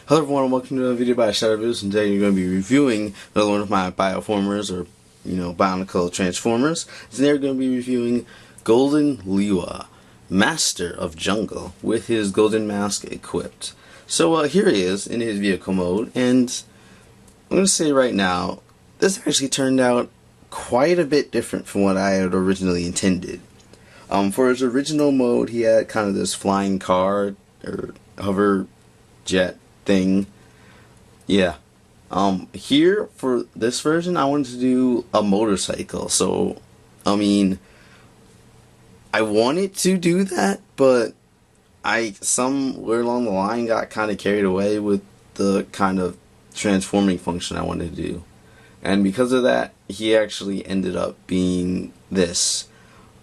Hello everyone and welcome to a video by Shadowviews, and today you're going to be reviewing another one of my Bioformers, or Bionicle Transformers. Today we're going to be reviewing Golden Lewa, Master of Jungle, with his golden mask equipped. So here he is in his vehicle mode, and I'm going to say right now, this actually turned out quite a bit different from what I had originally intended. For his original mode, he had kind of this flying car, or hover jet thing. Yeah. Here for this version I wanted to do a motorcycle. So I mean, I wanted to do that, but I somewhere along the line got kind of carried away with the kind of transforming function I wanted to do. And because of that, he actually ended up being this.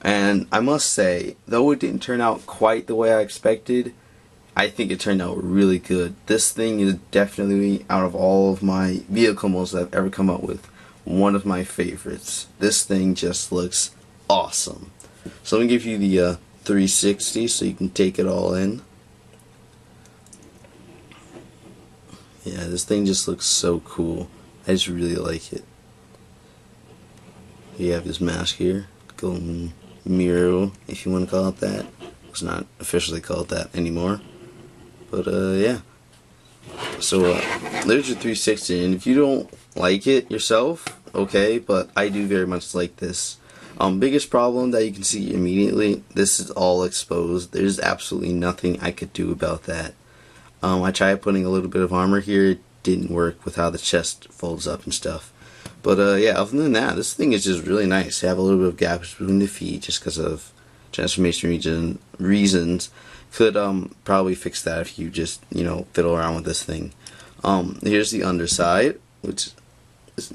And I must say, though it didn't turn out quite the way I expected, I think it turned out really good. This thing is definitely, out of all of my vehicle modes that I've ever come up with, one of my favorites. This thing just looks awesome. So let me give you the 360 so you can take it all in. Yeah, this thing just looks so cool. I just really like it. You have this mask here, Golden Lewa, if you want to call it that. It's not officially called that anymore. But yeah. So there's your 360, and if you don't like it yourself, okay, but I do very much like this. Biggest problem that you can see immediately, this is all exposed. There's absolutely nothing I could do about that. I tried putting a little bit of armor here, it didn't work with how the chest folds up and stuff. But yeah, other than that, this thing is just really nice. You have a little bit of gaps between the feet just because of transformation reasons. Could probably fix that if you just, fiddle around with this thing. Here's the underside, which is,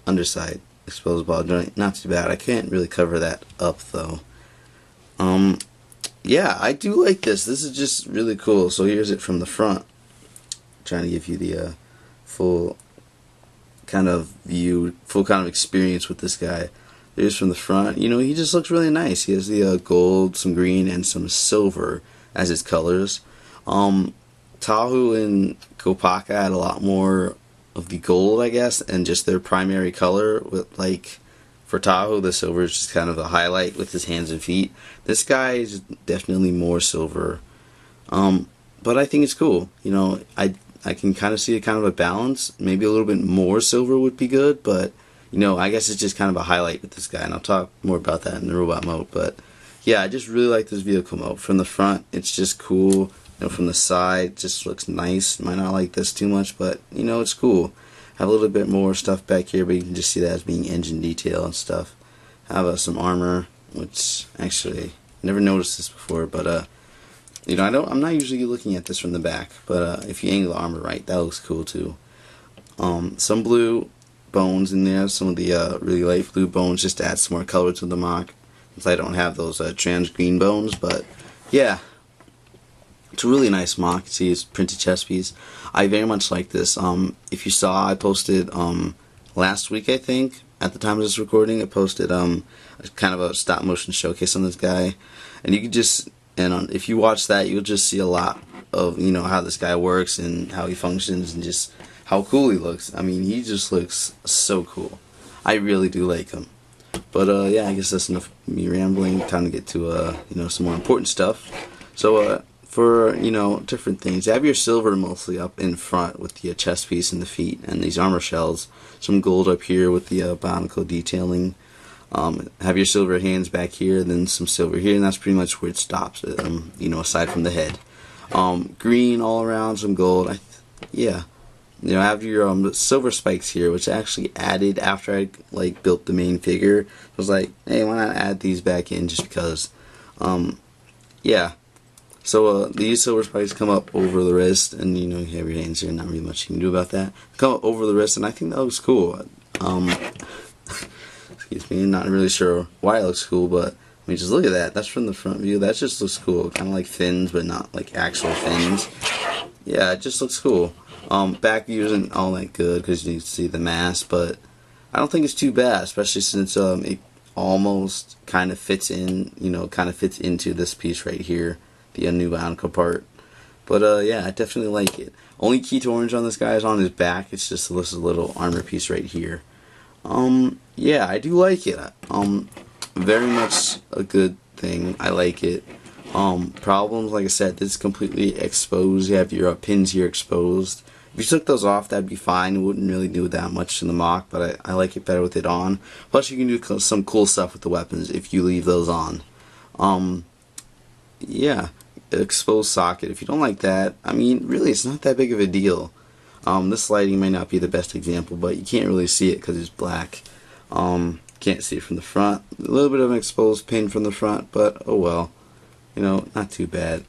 underside, exposed ball joint. Not too bad. I can't really cover that up though. Yeah, I do like this. This is just really cool. So here's it from the front. I'm trying to give you the full kind of view, full kind of experience with this guy. There's from the front. He just looks really nice. He has the gold, some green, and some silver as his colors. Tahu and Kopaka had a lot more of the gold, I guess, and just their primary color. With, like, for Tahu, the silver is just kind of a highlight with his hands and feet. This guy is definitely more silver. But I think it's cool. I can kind of see a kind of a balance. Maybe a little bit more silver would be good, but I guess it's just kind of a highlight with this guy, and I'll talk more about that in the robot mode. But yeah, I just really like this vehicle mode. From the front, it's just cool. From the side, it just looks nice. Might not like this too much, but it's cool. Have a little bit more stuff back here, but you can just see that as being engine detail and stuff. Have some armor, which actually never noticed this before, but I'm not usually looking at this from the back, but if you angle the armor right, that looks cool too. Some blue bones in there, some of the really light blue bones, just to add some more color to the mock, since I don't have those trans green bones. But yeah, it's a really nice mock. See his printed chest piece. I very much like this. If you saw, I posted last week, I think, at the time of this recording, I posted kind of a stop motion showcase on this guy, and you could just, if you watch that, you'll just see a lot of how this guy works and how he functions and just how cool he looks. I mean, he just looks so cool. I really do like him. But yeah, I guess that's enough of me rambling. Time to get to some more important stuff. So for different things, you have your silver mostly up in front with the chest piece and the feet and these armor shells. Some gold up here with the Bionicle detailing. Have your silver hands back here, then some silver here, and that's pretty much where it stops. Aside from the head. Green all around, some gold. Yeah. Have your silver spikes here, which I actually added after I built the main figure. I was like, hey, why not add these back in just because? Yeah. So these silver spikes come up over the wrist, and you have your hands here. Not really much you can do about that. Come up over the wrist, and I think that looks cool. Excuse me, not really sure why it looks cool, but just look at that. That's from the front view. That just looks cool. Kind of like fins, but not like actual fins. Yeah, it just looks cool. Back view isn't all that good because you see the mask, but I don't think it's too bad, especially since it almost kind of fits in, kind of fits into this piece right here, the new Bionicle part. But yeah, I definitely like it. Only key to orange on this guy is on his back. It's just this little armor piece right here. Yeah, I do like it. Very much a good thing. I like it. Problems, like I said, this is completely exposed. You have your pins here exposed. If you took those off, that'd be fine. It wouldn't really do that much in the mock, but I like it better with it on. Plus, you can do some cool stuff with the weapons if you leave those on. Yeah, exposed socket. If you don't like that, I mean, really, it's not that big of a deal. This lighting may not be the best example, but you can't really see it because it's black. Can't see it from the front. A little bit of an exposed pin from the front, but oh well. You know, not too bad.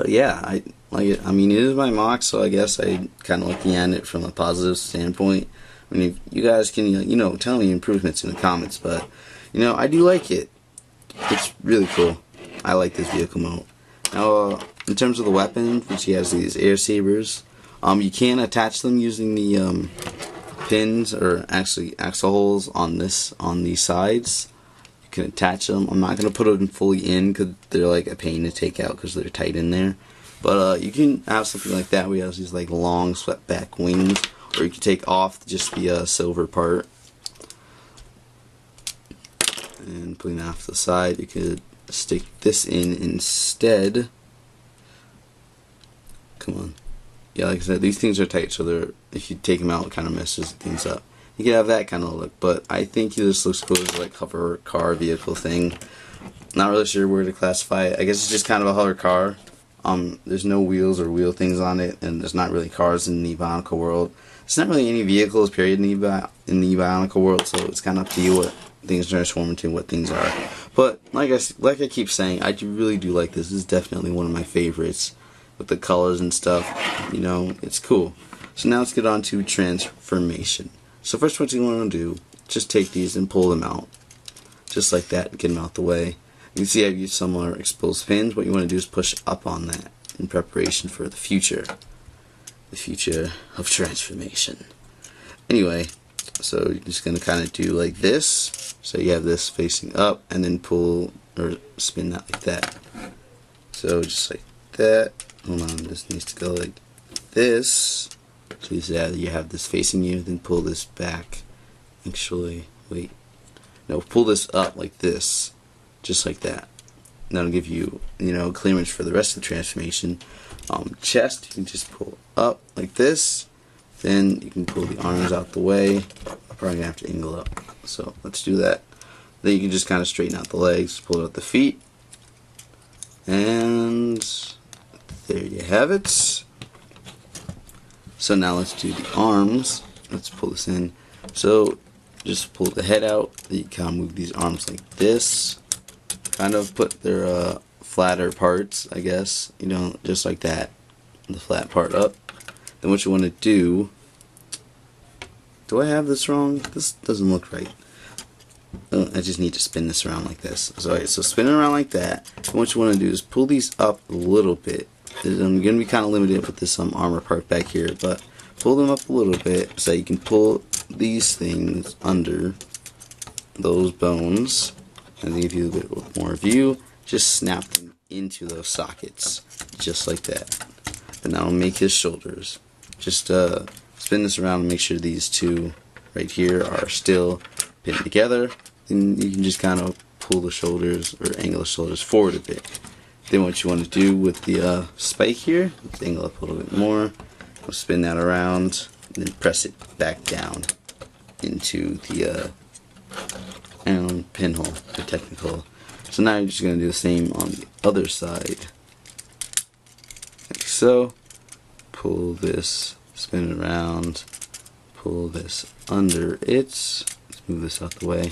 Yeah, I like it. I mean, it is my mock, so I guess I'm kind of looking at it from a positive standpoint. I mean, if you guys can, you know, tell me improvements in the comments, but, you know, I do like it. It's really cool. I like this vehicle mode. Now, in terms of the weapon, which he has these air sabers, you can attach them using the pins, or actually axle holes on these sides. You can attach them. I'm not going to put them fully in because they're like a pain to take out because they're tight in there. But you can have something like that where you have these like long swept back wings, or you can take off just the silver part and putting that off to the side. You could stick this in instead. Come on. Yeah, like I said, these things are tight, so they're, if you take them out, it kind of messes things up. You can have that kind of look, but I think this looks cool as like hover car vehicle thing. Not really sure where to classify it. I guess it's just kind of a hover car. There's no wheels or wheel things on it, and there's not really cars in the Bionicle world. There's not really any vehicles, period, in the Bionicle world, so it's kind of up to you what things transform into and what things are. But like I keep saying, I really do like this. This is definitely one of my favorites with the colors and stuff. You know, it's cool. So now let's get on to transformation. So first, what you want to do, just take these and pull them out, just like that, and get them out the way. You can see I've used some more exposed pins. What you want to do is push up on that in preparation for the future of transformation. Anyway, so you're just going to kind of do like this. So you have this facing up, and then pull or spin that like that. So just like that. Hold on, this needs to go like this. So you have this facing you, then pull this back. Actually, wait. No, pull this up like this. Just like that. And that'll give you, you know, clearance for the rest of the transformation. Chest, you can just pull up like this. Then you can pull the arms out the way. I'm probably going to have to angle up. So let's do that. Then you can just kind of straighten out the legs, pull out the feet. And there you have it. So now let's do the arms. Let's pull this in. So just pull the head out. You kind of move these arms like this. Kind of put their flatter parts, I guess. You know, just like that. The flat part up. Then what you want to do. Do I have this wrong? This doesn't look right. Oh, I just need to spin this around like this. So spin it around like that. And what you want to do is pull these up a little bit. I'm going to be kind of limited with this armor part back here, but pull them up a little bit so you can pull these things under those bones, and to give you a bit more view, just snap them into those sockets, just like that. And that'll make his shoulders. Just spin this around and make sure these two right here are still pinned together. Then you can just kind of pull the shoulders or angle the shoulders forward a bit. Then what you want to do with the spike here, let's angle up a little bit more. We'll spin that around and then press it back down into the pinhole, the technical. So now you're just going to do the same on the other side. Like so. Pull this, spin it around, pull this under it. Let's move this out the way.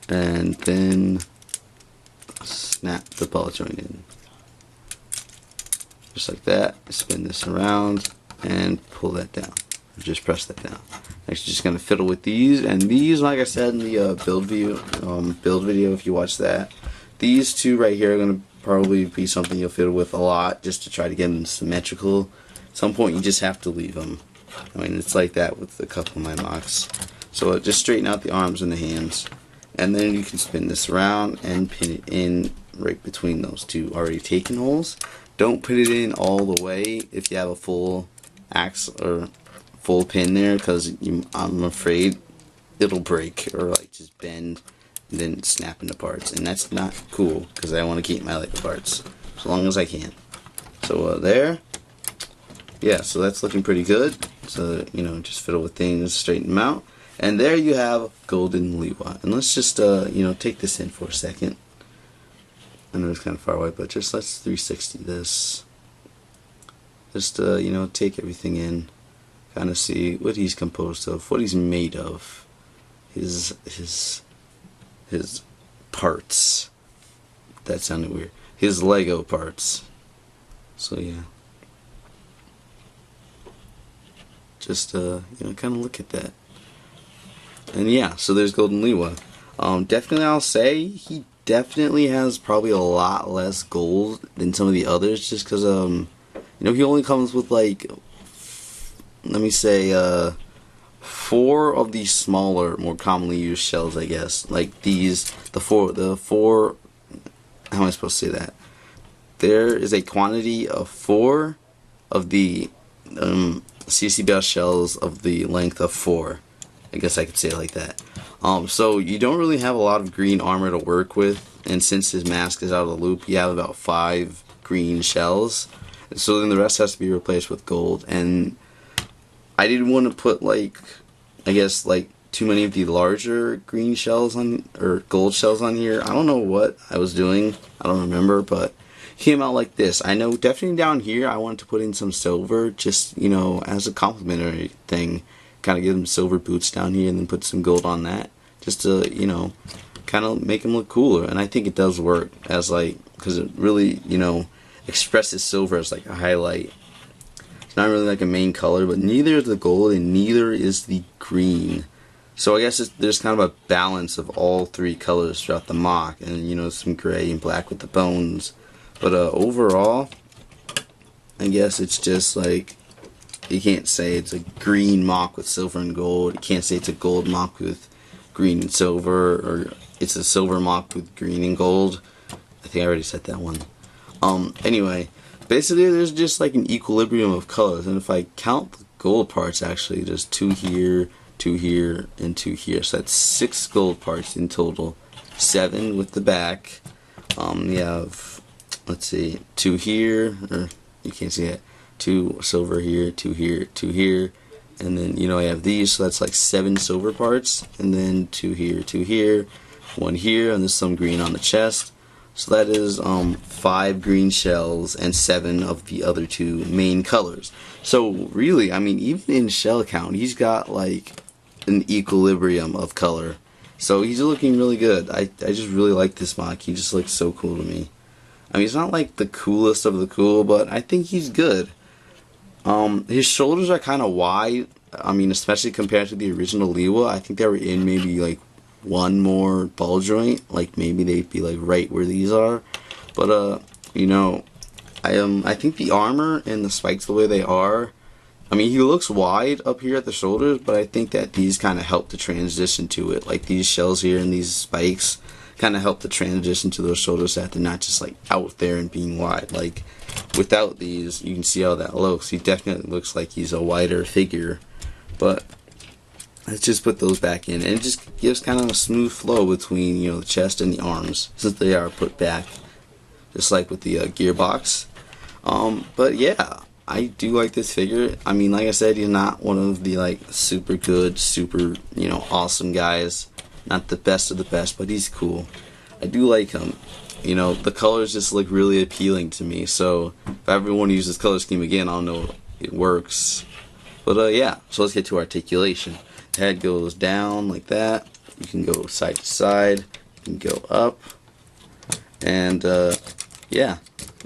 And then snap the ball joint in. Just like that. Spin this around and pull that down. Just press that down. Next, you're just gonna fiddle with these, and these, like I said in the build video, if you watch that, these two right here are gonna probably be something you'll fiddle with a lot, just to try to get them symmetrical. At some point, you just have to leave them. I mean, it's like that with a couple of my mocks. So just straighten out the arms and the hands, and then you can spin this around and pin it in right between those two already taken holes. Don't put it in all the way if you have a full axe or full pin there, because I'm afraid it'll break or like just bend and then snap into parts, and that's not cool because I want to keep my Lego parts as long as I can. So there, yeah, so that's looking pretty good. So just fiddle with things, straighten them out, and there you have Golden Lewa. And let's just take this in for a second. I know it's kind of far away, but just let's 360 this. Just take everything in, kind of see what he's composed of, what he's made of, his parts. That sounded weird. His Lego parts. So yeah, just kind of look at that. And yeah, so there's Golden Lewa. Definitely, I'll say he definitely has probably a lot less gold than some of the others, just because he only comes with like, let me say, 4 of these smaller, more commonly used shells, I guess. Like these, the four. How am I supposed to say that? There is a quantity of 4 of the CCBS shells of the length of 4. I guess I could say it like that. So you don't really have a lot of green armor to work with, and since his mask is out of the loop, you have about 5 green shells. So then the rest has to be replaced with gold, and I didn't want to put too many of the larger green shells on, or gold shells on here. I don't know what I was doing. I don't remember, but it came out like this. I know definitely down here I wanted to put in some silver, just as a complimentary thing. Kind of give him silver boots down here, and then put some gold on that, just to kind of make him look cooler. And I think it does work as because it really expresses silver as like a highlight. It's not really like a main color, but neither is the gold and neither is the green. So I guess there's kind of a balance of all 3 colors throughout the mock, and some gray and black with the bones. But overall, I guess it's just like, you can't say it's a green mock with silver and gold. You can't say it's a gold mock with green and silver, or it's a silver mock with green and gold. I think I already said that one. Anyway, basically there's just like an equilibrium of colors, and if I count the gold parts, actually there's 2 here, 2 here, and 2 here. So that's 6 gold parts in total. 7 with the back. You have, let's see, 2 here, or you can't see it. 2 silver here, 2 here, 2 here, and then I have these, so that's like 7 silver parts, and then 2 here, 2 here, 1 here, and there's some green on the chest. So that is 5 green shells and 7 of the other 2 main colors. So really, I mean, even in shell count, he's got like an equilibrium of color. So he's looking really good. I just really like this mock. He just looks so cool to me. I mean, he's not like the coolest of the cool, but I think he's good. His shoulders are kind of wide. I mean, especially compared to the original Lewa. I think they were in maybe like 1 more ball joint. Like maybe they'd be like right where these are. But I think the armor and the spikes the way they are. I mean, he looks wide up here at the shoulders, but I think that these kind of help to transition to it. Like these shells here and these spikes kind of help to transition to those shoulders, so that they're not just like out there and being wide. Like without these, you can see how that looks. He definitely looks like he's a wider figure, but let's just put those back in, and it just gives kind of a smooth flow between the chest and the arms, since they are put back, just like with the gearbox. But yeah, I do like this figure. I mean, like I said, he's not one of the like super good, super awesome guys. Not the best of the best, but he's cool. I do like him. The colors just look really appealing to me. So if I ever want to use this color scheme again, I don't know if it works. But yeah, so let's get to articulation. The head goes down like that. You can go side to side. You can go up. And yeah,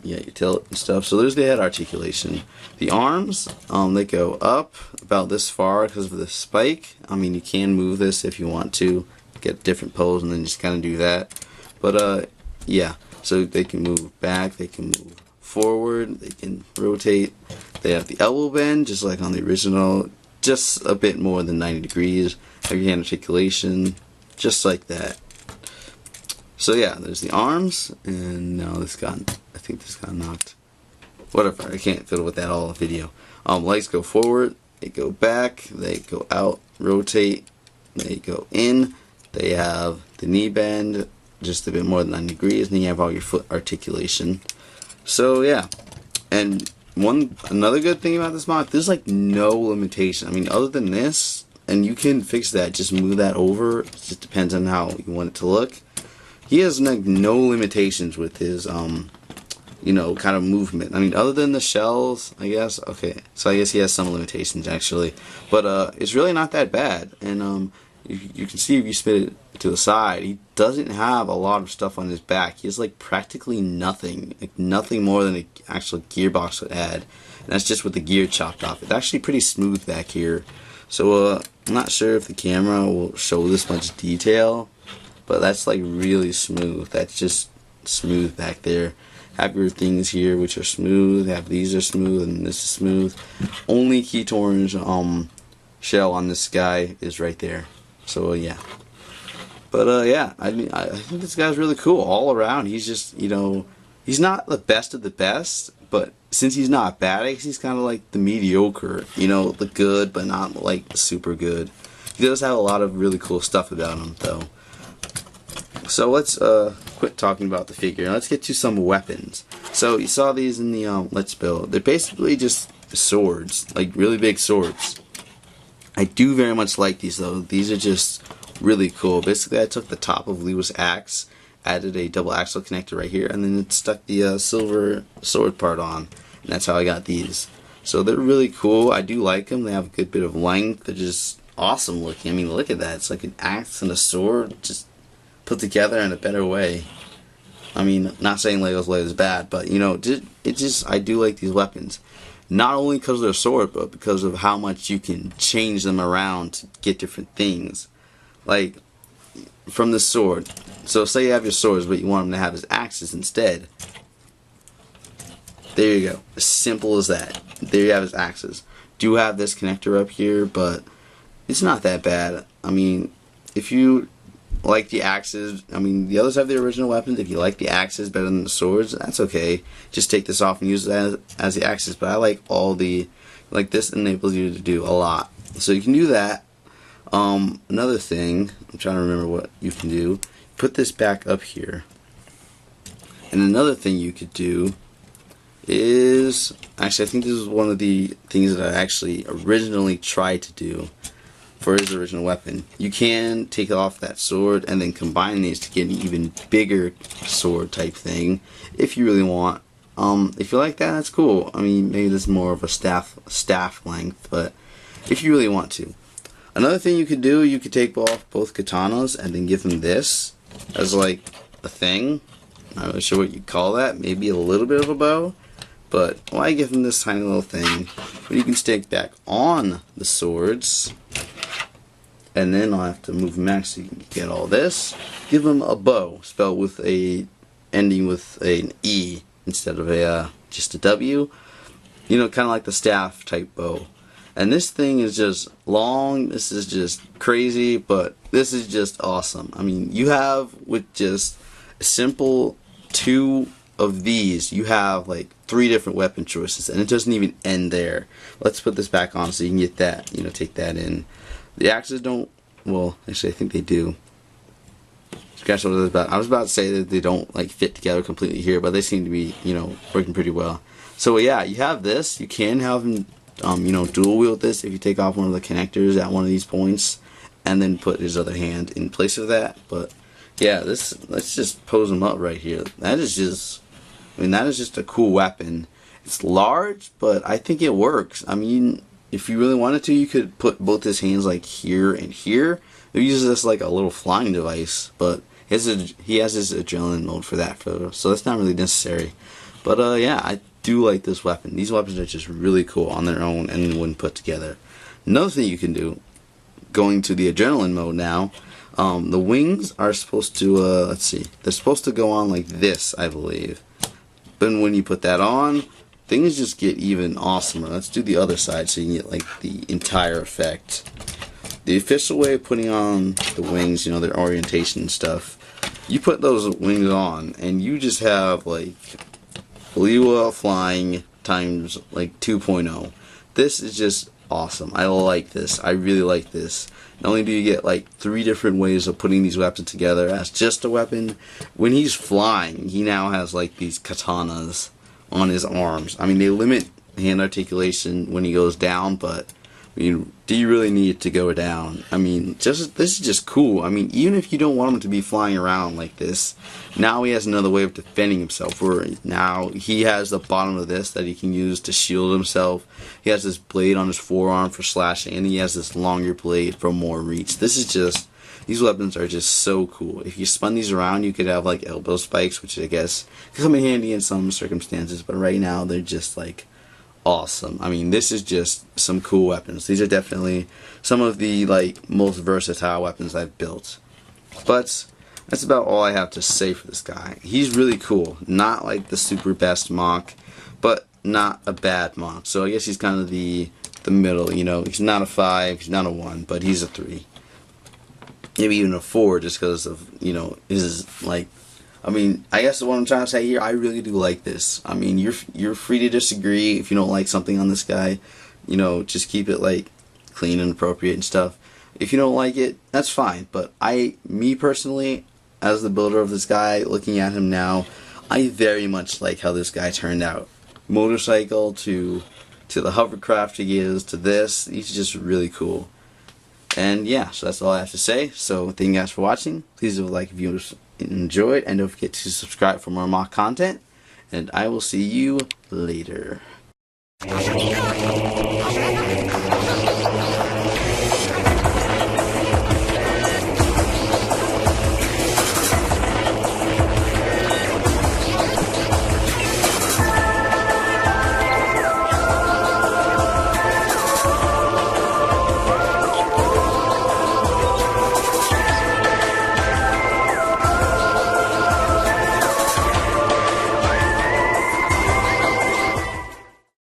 you tilt and stuff. So there's the head articulation. The arms, they go up about this far because of the spike. I mean, you can move this if you want to. Get a different pose and then just kind of do that. But yeah, so they can move back, they can move forward, they can rotate. They have the elbow bend just like on the original, just a bit more than 90 degrees. Have your hand articulation just like that. So yeah, there's the arms, and now I think this got knocked. Whatever, I can't fiddle with that all in the video. Legs go forward, they go back, they go out, rotate, they go in. They have the knee bend, just a bit more than 90 degrees, and then you have all your foot articulation. So yeah, and another good thing about this mod, there's like no limitation. I mean, other than this, and you can fix that, just move that over. It just depends on how you want it to look. He has like no limitations with his you know, kind of movement. I mean, other than the shells, I guess. Okay, so I guess he has some limitations actually, but it's really not that bad. And you can see if you spin it to the side, he doesn't have a lot of stuff on his back. He has like practically nothing, like nothing more than an actual gearbox would add. And that's just with the gear chopped off. It's actually pretty smooth back here. So I'm not sure if the camera will show this much detail, but that's like really smooth. That's just smooth back there. Have your things here which are smooth, have these are smooth, and this is smooth. Only Keytorn's shell on this guy is right there. So yeah. But yeah, I mean, I think this guy's really cool all around. He's just, you know, he's not the best of the best, but since he's not bad, he's kind of like the mediocre, you know, the good but not like super good. He does have a lot of really cool stuff about him though. So let's quit talking about the figure and let's get to some weapons. So you saw these in the Let's Build. They're basically just swords, like really big swords. I do very much like these though. These are just really cool. Basically, I took the top of Lewa's axe, added a double axle connector right here, and then it stuck the silver sword part on, and that's how I got these. So they're really cool. I do like them. They have a good bit of length. They're just awesome looking. I mean, look at that. It's like an axe and a sword just put together in a better way. I mean, not saying Lego's Blade is bad, but you know, I do like these weapons. Not only because of their sword, but because of how much you can change them around to get different things. Like, from the sword. So say you have your swords, but you want him to have his axes instead. There you go. As simple as that. There you have his axes. Do have this connector up here, but it's not that bad. I mean, if you like the axes, I mean, the others have the original weapons. If you like the axes better than the swords, that's okay. Just take this off and use it as the axes. But I like all the, like this enables you to do a lot. So you can do that. Another thing, I'm trying to remember what you can do. Put this back up here. And another thing you could do is, actually I think this is one of the things that I actually originally tried to do for his original weapon. You can take off that sword and then combine these to get an even bigger sword type thing if you really want. If you like that, that's cool. I mean, maybe this is more of a staff length, but if you really want to. Another thing you could do, you could take off both katanas and then give them this as like a thing. I'm not really sure what you call that. Maybe a little bit of a bow. But why give them this tiny little thing? But you can stick back on the swords. And then I'll have to move them back so you can get all this. Give them a bow, spelled with a ending with an E instead of a just a W. You know, kind of like the staff type bow. And this thing is just long. This is just crazy, but this is just awesome. I mean, you have with just a simple 2 of these, you have like 3 different weapon choices, and it doesn't even end there. Let's put this back on so you can get that, you know, take that in. The axes don't, well, actually I think they do. Scratch what I was about. I was about to say that they don't like fit together completely here, but they seem to be, you know, working pretty well. So yeah, you have this. You can have them, you know, dual wield this if you take off one of the connectors at one of these points, and then put his other hand in place of that. But yeah, let's just pose him up right here. That is just, I mean, that is just a cool weapon. It's large, but I think it works. I mean, if you really wanted to, you could put both his hands like here and here. He uses this like a little flying device, but he has his adrenaline mode for that, so that's not really necessary. But yeah, I do like this weapon. These weapons are just really cool on their own and when put together. Another thing you can do, going to the adrenaline mode now, the wings are supposed to, let's see, they're supposed to go on like this, I believe. But when you put that on, things just get even awesomer. Let's do the other side so you can get like the entire effect. The official way of putting on the wings, you know, their orientation and stuff, you put those wings on, and you just have like Lewa flying times like 2.0. This is just awesome. I like this. I really like this. Not only do you get like 3 different ways of putting these weapons together as just a weapon, when he's flying, he now has like these katanas on his arms. I mean, they limit hand articulation when he goes down, but I mean, do you really need it to go down? I mean, this is just cool. I mean, even if you don't want him to be flying around like this, now he has another way of defending himself, where now he has the bottom of this that he can use to shield himself. He has this blade on his forearm for slashing, and he has this longer blade for more reach. This is just, these weapons are just so cool. If you spun these around, you could have like elbow spikes, which I guess could come in handy in some circumstances, but right now they're just like awesome. I mean, this is just some cool weapons. These are definitely some of the like most versatile weapons I've built. But that's about all I have to say for this guy. He's really cool. Not like the super best monk, but not a bad monk. So I guess he's kind of the middle, you know. He's not a 5, he's not a 1, but he's a 3. Maybe even a 4, just because of, you know, his like, I mean, I guess what I'm trying to say here, I really do like this. I mean, you're free to disagree if you don't like something on this guy. You know, just keep it like clean and appropriate and stuff. If you don't like it, that's fine. But me personally, as the builder of this guy, looking at him now, I very much like how this guy turned out. Motorcycle to the hovercraft he is to this, he's just really cool. And yeah, so that's all I have to say. So thank you guys for watching. Please leave a like if you enjoyed, and don't forget to subscribe for more mock content, and I will see you later.